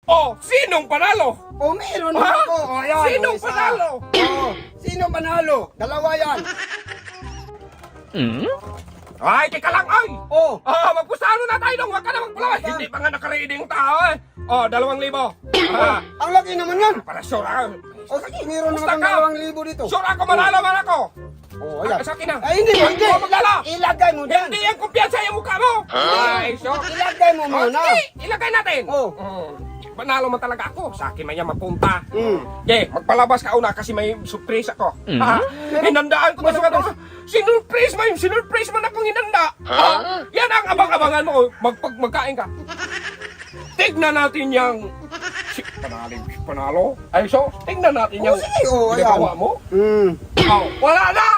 Oh, sinong panalo? Oh, meron Ha? ako. Oh, ayan. Sinong isa. panalo? Oh, sinong panalo? Dalawa yan. Ay, teka lang, ay! Oh, Magpusano na tayo dong, wag ka na magpalaway. Hindi pa nga nakareading tao eh. Oh, 2,000. ang laki naman yan. Para sure ah. Oh, sige, meron Basta naman ka. 2,000 dito. Sure ako, manalo man ako. Oh, ayan. Sa akin na. Ay, hindi mo, hindi. Huwag maglala. Ilagay mo dyan. Hindi yung kumpiyansa yung mukha mo. Ay, sure. Ilagay mo Oh, muna. sige, ilagay natin. Oh. Panalo man talaga ako. Sa akin man yan mapunta. Mm. Okay, magpalabas ka una kasi may surprise ako. Ha? Hinandaan ko na sa kanila. Sinurprise man akong hinanda. Ha? Yan ang abang-abangan mo. Magkain ka. Tignan natin yung... Panalo? Ay, so, tignan natin yung... Oh, sige, oh, ayan. ginagawa mo. Oh, wala na!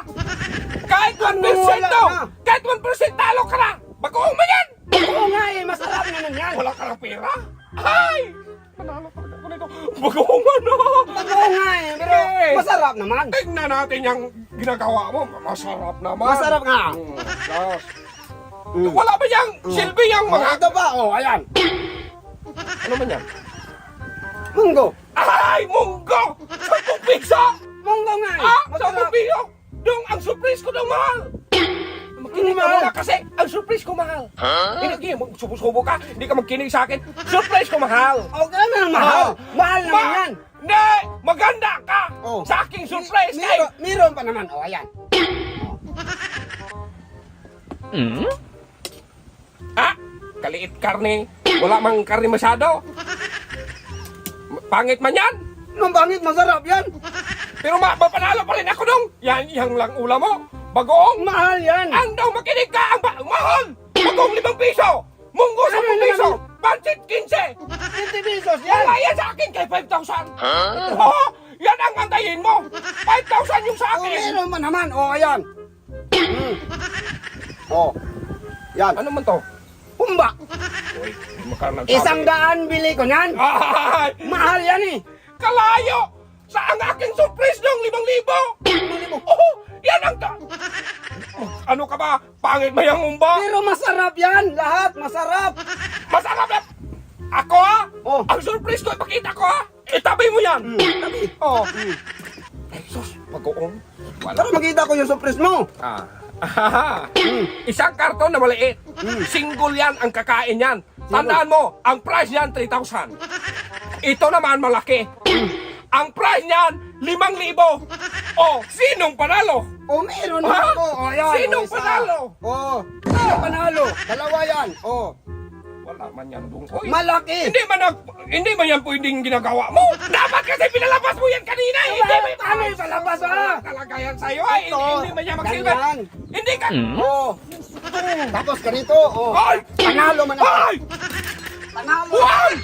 Kahit 1% wala to! na? Kahit 1% talo ka na! Bagoong mo yan! Oo nga eh, masarap naman yan. Wala ka ng pera? Ay! Panalo talaga ako nito. Bagoong ano? Oo nga eh, pero Eh. masarap naman. Tignan natin yung ginagawa mo. Masarap naman. Masarap nga. Yes. Wala ba yung silbi yung mga... Ito pa, oh, ayan. Ano man yan? Munggo. Ay! Munggo! Sa pizza! Munggo nga eh. Ah! Sa Masarap. pizza! Dong, ang surprise ko daw mahal! Makinig ka muna kasi ang surprise ko mahal. Hindi ka subo ka, hindi ka magkinig sa akin. Surprise ko mahal. Okay naman, mahal. Mahal naman yan. Hindi! Maganda ka! Oh. Sa aking surprise! Meron pa naman, oh, ayan. Ah! Kaliit karne. Wala mang karne masyado. Pangit man yan. Nung bangit, masarap yan. Pero mapanalo pa rin ako dong. Yan lang ulam mo. Bagoong. Mahal yan. Ang daw makinig ka. Ang mahal. Bagoong 5 piso. Munggo 10 Ano piso. naman? Pancit 15. 50 pesos yan. Wala yan sa akin kay 5,000. Oo. Yan ang antayin mo. 5,000 yung sa Oh, akin. meron pa naman, oh, ayan. Oh, yan. Ano man to? Humba. Uy, makalang 100 bili ko niyan. Ay! Mahal yan eh. Kalayo! Sa ang aking surprise nung 5,000! Oo! Yan ang... Ano ka ba? Pangit ba yung umba? Pero masarap yan. Lahat, masarap. Masarap na... Ako ha? Oh. Ang surprise ko, ipakita ko ha? Itabi mo yan! Tabi. Oh. Ay, sus, mag-uong. Wala. Para makita ko yung surprise mo. Isang karton na maliit. Single yan ang kakain yan. Tandaan mo, ang price niyan 3,000. Ito naman malaki. Ang price niyan 5,000. Oh, sinong panalo? Oh, meron Ha? ako. Oh, ayan. Sinong oh, isa. panalo? Oh, sinong panalo? Dalawa yan. Oh, Wala man yan dong. Uy, malaki. hindi man yan pwedeng ginagawa mo. Dapat kasi pinalabas mo yan kanina. Hindi mo Paano yung palabas ah? talaga yan sa'yo. Ay, Ito, hindi man yan magsilbi. ganyan. Hindi ka... Oh. Tapos ganito, oh. Ay! Panalo man ako. Ay! Panalo. Ay!